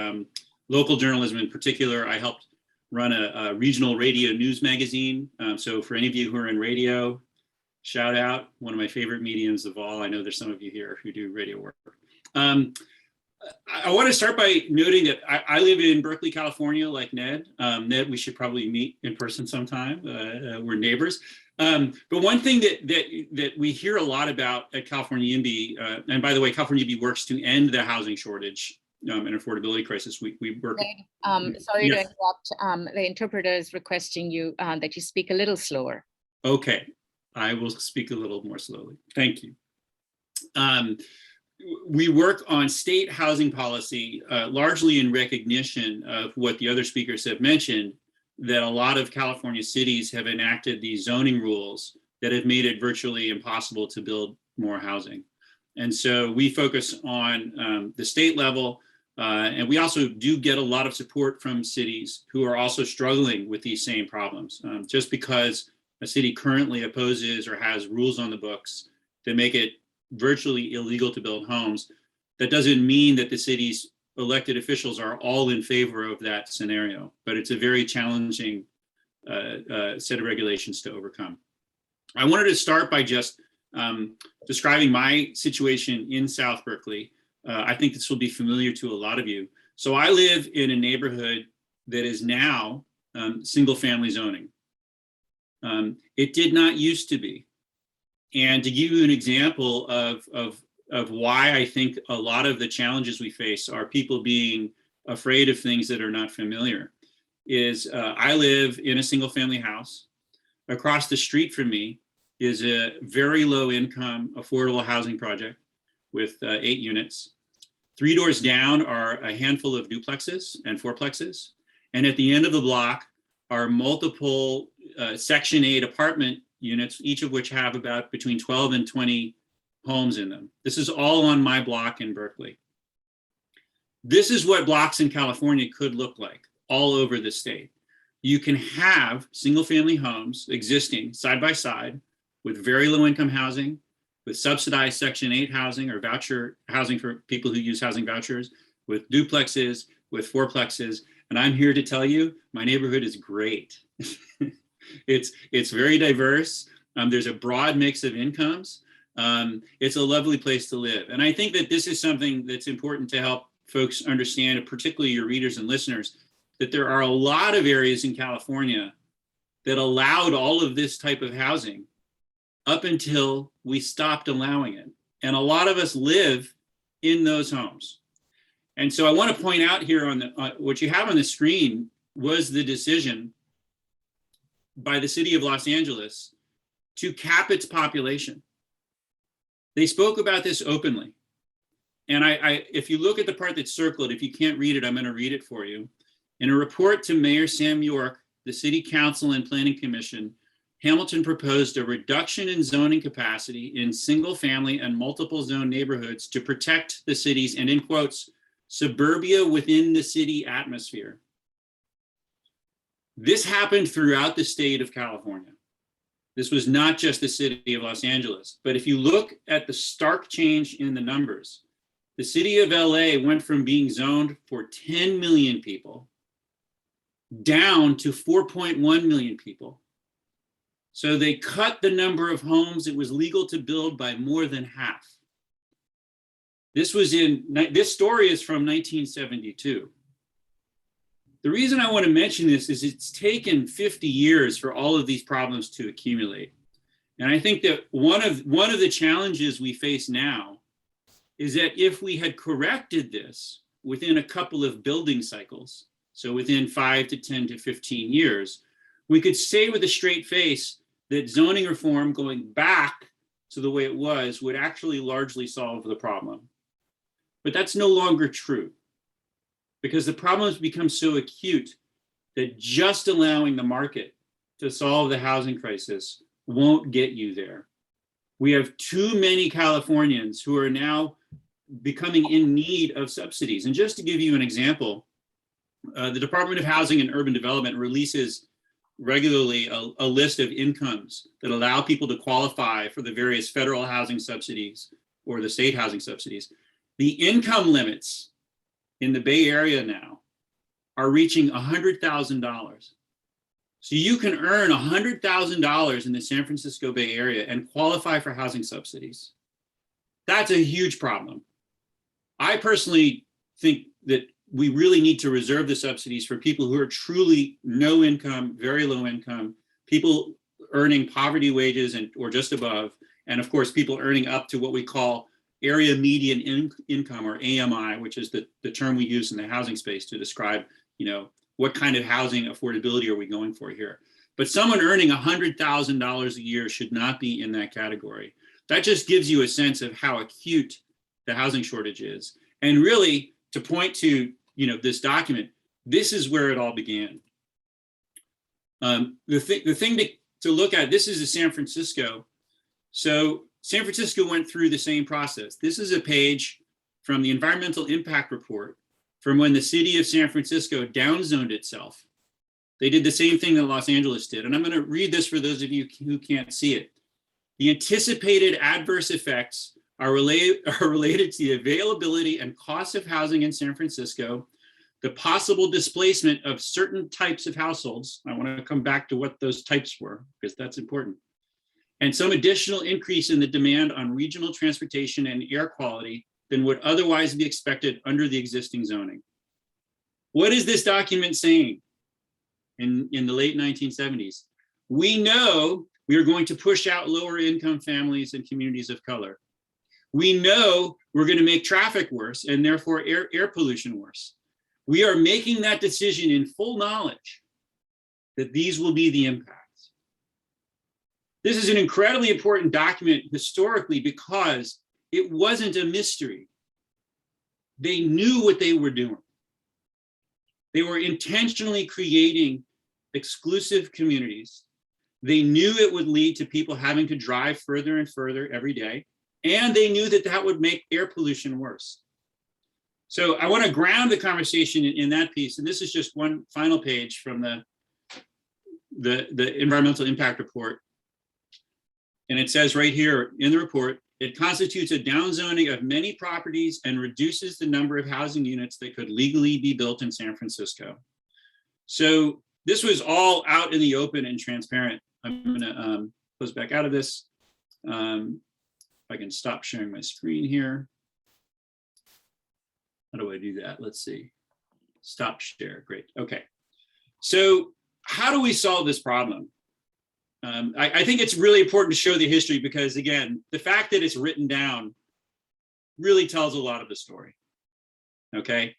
local journalism in particular. I helped run a regional radio news magazine. So for any of you who are in radio, shout out, one of my favorite mediums of all. I know there's some of you here who do radio work. I want to start by noting that I live in Berkeley, California, like Ned. Ned, we should probably meet in person sometime. We're neighbors. But one thing that we hear a lot about at California YIMBY, and by the way, California YIMBY works to end the housing shortage and affordability crisis. We work. Sorry to interrupt. The interpreter is requesting you that you speak a little slower. Okay, I will speak a little more slowly. Thank you. We work on state housing policy largely in recognition of what the other speakers have mentioned, that a lot of California cities have enacted these zoning rules that have made it virtually impossible to build more housing. And so we focus on the state level, and we also do get a lot of support from cities who are also struggling with these same problems. Just because a city currently opposes or has rules on the books that make it virtually illegal to build homes, that doesn't mean that the city's elected officials are all in favor of that scenario, but it's a very challenging set of regulations to overcome. I wanted to start by just describing my situation in South Berkeley. I think this will be familiar to a lot of you. So I live in a neighborhood that is now single family zoning. It did not used to be. And to give you an example of why I think a lot of the challenges we face are people being afraid of things that are not familiar, is I live in a single family house. Across the street from me is a very low income affordable housing project with 8 units. 3 doors down are a handful of duplexes and fourplexes. And at the end of the block are multiple Section 8 apartment units, each of which have about between 12 and 20 homes in them. This is all on my block in Berkeley. This is what blocks in California could look like all over the state. You can have single family homes existing side by side with very low income housing, with subsidized Section 8 housing or voucher housing for people who use housing vouchers, with duplexes, with fourplexes. And I'm here to tell you, my neighborhood is great. It's very diverse. There's a broad mix of incomes. It's a lovely place to live. And I think that this is something that's important to help folks understand, particularly your readers and listeners, that there are a lot of areas in California that allowed all of this type of housing up until we stopped allowing it. And a lot of us live in those homes. And so I want to point out here on what you have on the screen was the decision by the city of Los Angeles to cap its population. They spoke about this openly. And if you look at the part that's circled, if you can't read it, I'm going to read it for you. In a report to Mayor Sam York, the City Council and Planning Commission Hamilton proposed a reduction in zoning capacity in single family and multiple zone neighborhoods to protect the city's, and in quotes, suburbia within the city atmosphere. This happened throughout the state of California. This was not just the city of Los Angeles, but if you look at the stark change in the numbers, the city of LA went from being zoned for 10 million people down to 4.1 million people. So they cut the number of homes it was legal to build by more than half. This story is from 1972. The reason I want to mention this is it's taken 50 years for all of these problems to accumulate. And I think that one of the challenges we face now is that if we had corrected this within a couple of building cycles, so within 5 to 10 to 15 years, we could say with a straight face that zoning reform going back to the way it was would actually largely solve the problem. But that's no longer true, because the problems become so acute that just allowing the market to solve the housing crisis won't get you there. We have too many Californians who are now becoming in need of subsidies. And just to give you an example, the Department of Housing and Urban Development releases regularly a list of incomes that allow people to qualify for the various federal housing subsidies or the state housing subsidies. The income limits in the Bay Area now are reaching $100,000. So you can earn $100,000 in the San Francisco Bay Area and qualify for housing subsidies. That's a huge problem. I personally think that we really need to reserve the subsidies for people who are truly no income, very low income, people earning poverty wages or just above, and of course, people earning up to what we call area median income, or AMI, which is the term we use in the housing space to describe, what kind of housing affordability are we going for here. But someone earning $100,000 a year should not be in that category. That just gives you a sense of how acute the housing shortage is. And really, to point to this document, this is where it all began. The thing to look at, this is San Francisco. So San Francisco went through the same process. This is a page from the Environmental Impact Report from when the city of San Francisco downzoned itself. They did the same thing that Los Angeles did. And I'm going to read this for those of you who can't see it. The anticipated adverse effects are related to the availability and cost of housing in San Francisco, the possible displacement of certain types of households. I want to come back to what those types were, because that's important. And some additional increase in the demand on regional transportation and air quality than would otherwise be expected under the existing zoning. What is this document saying in the late 1970s? We know we are going to push out lower income families and communities of color. We know we're going to make traffic worse and therefore air pollution worse. We are making that decision in full knowledge that these will be the impacts. This is an incredibly important document historically because it wasn't a mystery. They knew what they were doing. They were intentionally creating exclusive communities. They knew it would lead to people having to drive further and further every day. And they knew that that would make air pollution worse. So I want to ground the conversation in that piece. And this is just one final page from the Environmental Impact Report. And it says right here in the report, it constitutes a downzoning of many properties and reduces the number of housing units that could legally be built in San Francisco. So this was all out in the open and transparent. I'm going to close back out of this. If I can stop sharing my screen here. How do I do that? Let's see. Stop share. Great. Okay. So how do we solve this problem? I think it's really important to show the history because, again, the fact that it's written down really tells a lot of the story. Okay.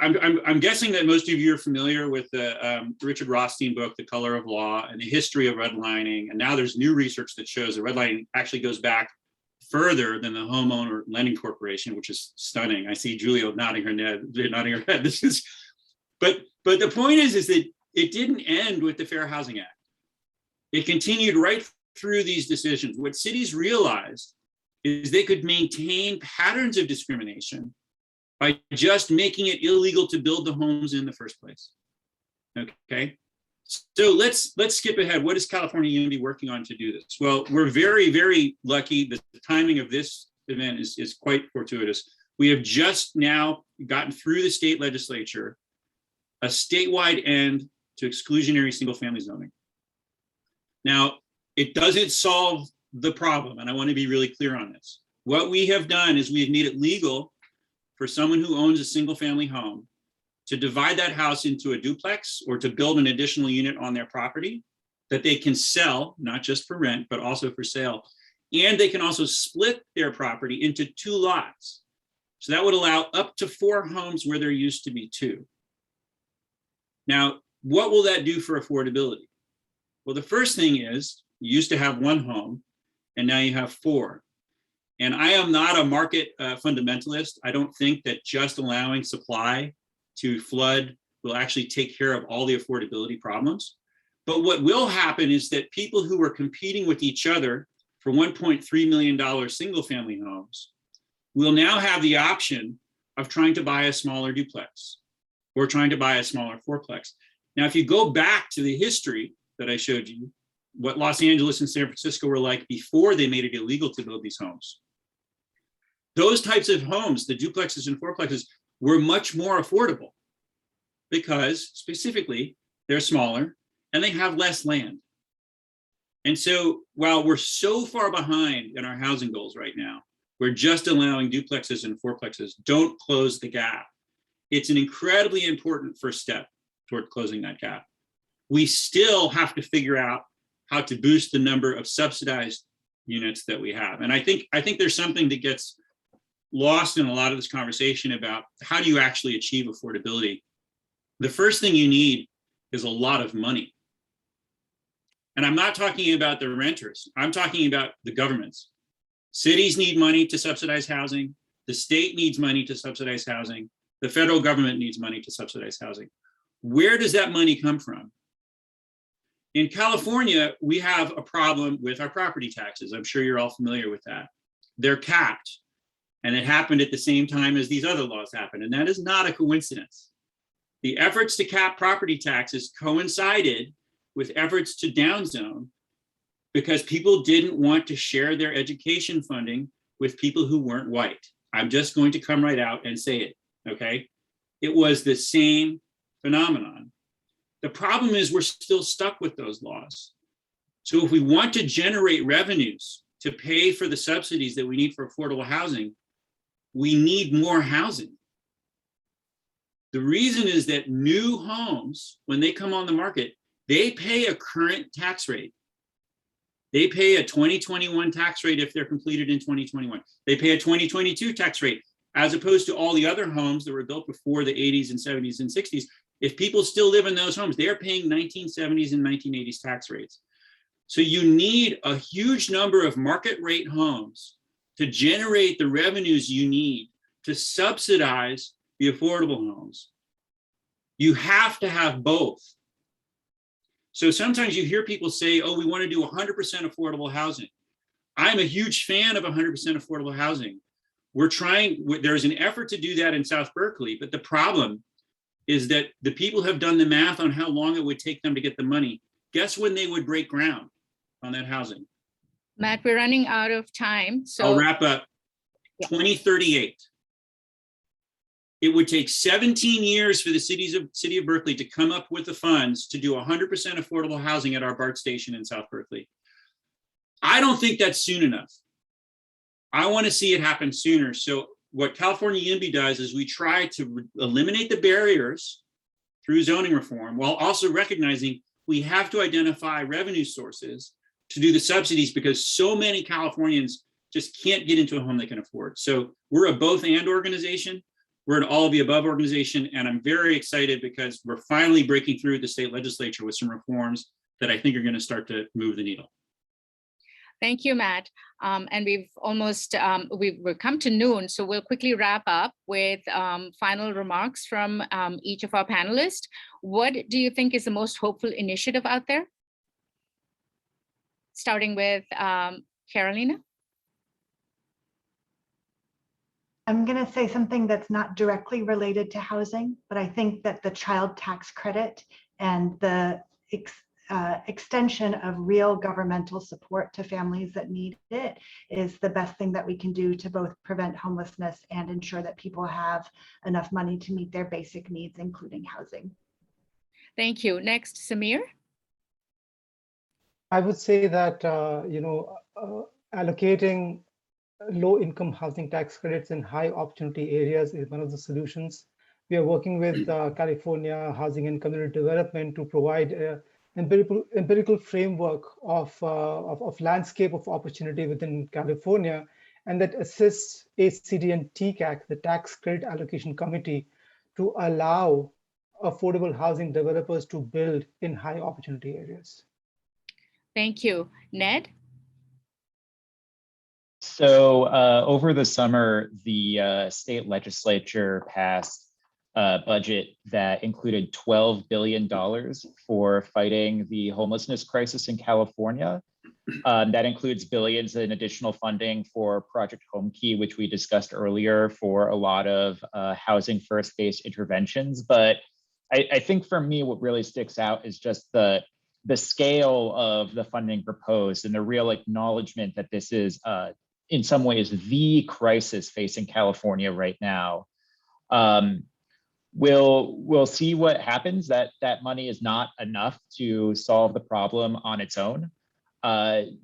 I'm guessing that most of you are familiar with the Richard Rothstein book, The Color of Law, and the history of redlining. And now there's new research that shows that redlining actually goes back further than the Homeowner Lending Corporation, which is stunning. I see Julia nodding her head. This is, but the point is that it didn't end with the Fair Housing Act. It continued right through these decisions. What cities realized is they could maintain patterns of discrimination by just making it illegal to build the homes in the first place. Okay, so let's skip ahead. What is California Unity working on to do this? Well, we're very, very lucky. The timing of this event is quite fortuitous. We have just now gotten through the state legislature a statewide end to exclusionary single-family zoning. Now, it doesn't solve the problem, and I want to be really clear on this. What we have done is we have made it legal for someone who owns a single-family home to divide that house into a duplex or to build an additional unit on their property that they can sell, not just for rent, but also for sale. And they can also split their property into 2 lots. So that would allow up to 4 homes where there used to be 2. Now, what will that do for affordability? Well, the first thing is you used to have 1 home and now you have 4. And I am not a market fundamentalist. I don't think that just allowing supply to flood will actually take care of all the affordability problems. But what will happen is that people who are competing with each other for $1.3 million single family homes will now have the option of trying to buy a smaller duplex or trying to buy a smaller 4-plex. Now, if you go back to the history that I showed you, what Los Angeles and San Francisco were like before they made it illegal to build these homes, those types of homes, the duplexes and 4-plexes, were much more affordable because specifically they're smaller and they have less land. And so while we're so far behind in our housing goals right now, we're just allowing duplexes and 4-plexes. Don't close the gap. It's an incredibly important first step toward closing that gap. We still have to figure out how to boost the number of subsidized units that we have. And I think there's something that gets lost in a lot of this conversation about how do you actually achieve affordability. The first thing you need is a lot of money. And I'm not talking about the renters. I'm talking about the governments. Cities need money to subsidize housing. The state needs money to subsidize housing. The federal government needs money to subsidize housing. Where does that money come from? In California, we have a problem with our property taxes. I'm sure you're all familiar with that. They're capped. And it happened at the same time as these other laws happened. And that is not a coincidence. The efforts to cap property taxes coincided with efforts to downzone because people didn't want to share their education funding with people who weren't white. I'm just going to come right out and say it, okay? It was the same phenomenon. The problem is we're still stuck with those laws. So if we want to generate revenues to pay for the subsidies that we need for affordable housing, we need more housing. The reason is that new homes, when they come on the market, they pay a current tax rate. They pay a 2021 tax rate if they're completed in 2021. They pay a 2022 tax rate, as opposed to all the other homes that were built before the 80s and 70s and 60s. If people still live in those homes, they're paying 1970s and 1980s tax rates. So you need a huge number of market rate homes to generate the revenues you need to subsidize the affordable homes. You have to have both. So sometimes you hear people say, oh, we want to do 100% affordable housing. I'm a huge fan of 100% affordable housing. There's an effort to do that in South Berkeley, but the problem is that the people have done the math on how long it would take them to get the money. Guess when they would break ground on that housing? Matt, we're running out of time. So I'll wrap up. Yeah. 2038. It would take 17 years for the city of Berkeley to come up with the funds to do 100% affordable housing at our BART station in South Berkeley. I don't think that's soon enough. I want to see it happen sooner. So what California Unity does is we try to eliminate the barriers through zoning reform while also recognizing we have to identify revenue sources to do the subsidies because so many Californians just can't get into a home they can afford. So we're a both and organization. We're an all of the above organization. And I'm very excited because we're finally breaking through the state legislature with some reforms that I think are going to start to move the needle. Thank you, Matt. And we've almost, we've come to noon, so we'll quickly wrap up with final remarks from each of our panelists. What do you think is the most hopeful initiative out there? starting with Carolina. I'm going to say something that's not directly related to housing, but I think that the child tax credit and the extension of real governmental support to families that need it is the best thing that we can do to both prevent homelessness and ensure that people have enough money to meet their basic needs, including housing. Thank you. Next, Samir. I would say that, allocating low-income housing tax credits in high opportunity areas is one of the solutions. We are working with California Housing and Community Development to provide an empirical framework of landscape of opportunity within California, and that assists ACD and TCAC, the Tax Credit Allocation Committee, to allow affordable housing developers to build in high opportunity areas. Thank you. Ned? So over the summer, the state legislature passed a budget that included $12 billion for fighting the homelessness crisis in California. That includes billions in additional funding for Project Home Key, which we discussed earlier, for a lot of housing first-based interventions. But I think for me, what really sticks out is just the scale of the funding proposed and the real acknowledgement that this is in some ways the crisis facing California right now. We'll see what happens. That money is not enough to solve the problem on its own.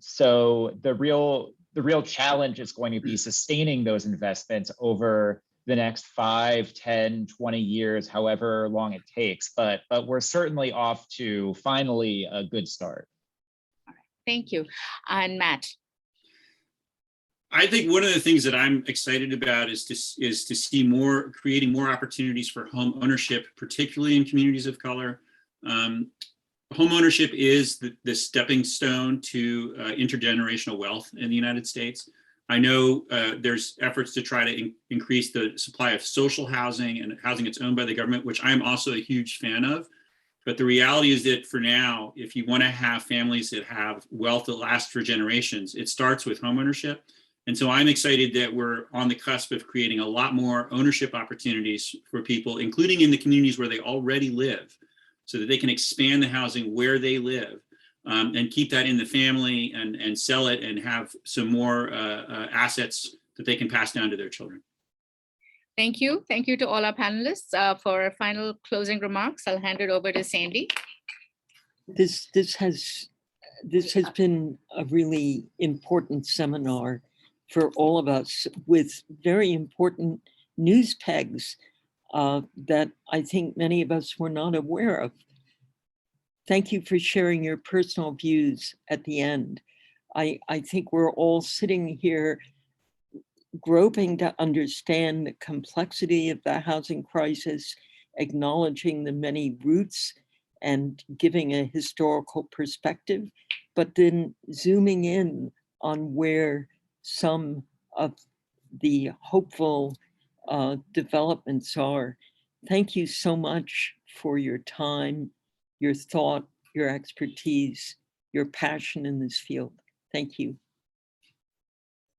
So the real challenge is going to be sustaining those investments over the next 5, 10, 20 years, however long it takes. But we're certainly off to finally a good start. All right. Thank you. And Matt. I think one of the things that I'm excited about is to see creating more opportunities for home ownership, particularly in communities of color. Home ownership is the stepping stone to intergenerational wealth in the United States. I know there's efforts to try to increase the supply of social housing and housing that's owned by the government, which I'm also a huge fan of. But the reality is that for now, if you want to have families that have wealth that lasts for generations, it starts with home ownership. And so I'm excited that we're on the cusp of creating a lot more ownership opportunities for people, including in the communities where they already live, so that they can expand the housing where they live and keep that in the family and sell it and have some more assets that they can pass down to their children. Thank you. Thank you to all our panelists. For final closing remarks, I'll hand it over to Sandy. This has been a really important seminar for all of us, with very important news pegs that I think many of us were not aware of. Thank you for sharing your personal views at the end. I think we're all sitting here groping to understand the complexity of the housing crisis, acknowledging the many roots and giving a historical perspective, but then zooming in on where some of the hopeful developments are. Thank you so much for your time, your thought, your expertise, your passion in this field. Thank you.